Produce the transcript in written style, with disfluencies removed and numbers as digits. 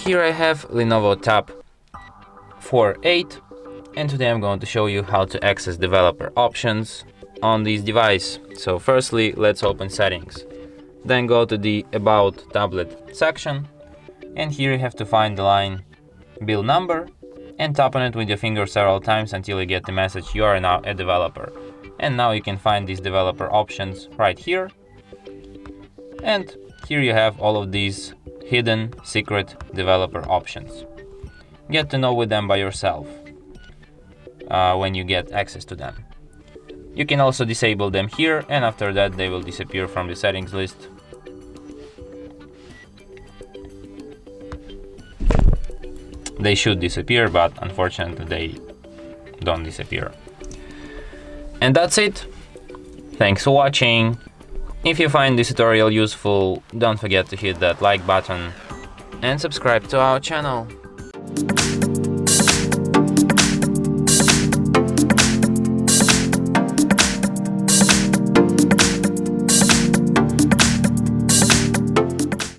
here I have Lenovo TAB 4.8, and today I'm going to show you how to access developer options on this device. So firstly, let's open settings. Then go to the About Tablet section, and here you have to find the line build number and tap on it with your finger several times until you get the message you are now a developer. And now you can find these developer options right here. And here you have all of these hidden secret developer options. Get to know with them by yourself when you get access to them. You can also disable them here, and after that they will disappear from the settings list. They should disappear, but unfortunately they don't disappear. And that's it. Thanks for watching. If you find this tutorial useful, don't forget to hit that like button and subscribe to our channel.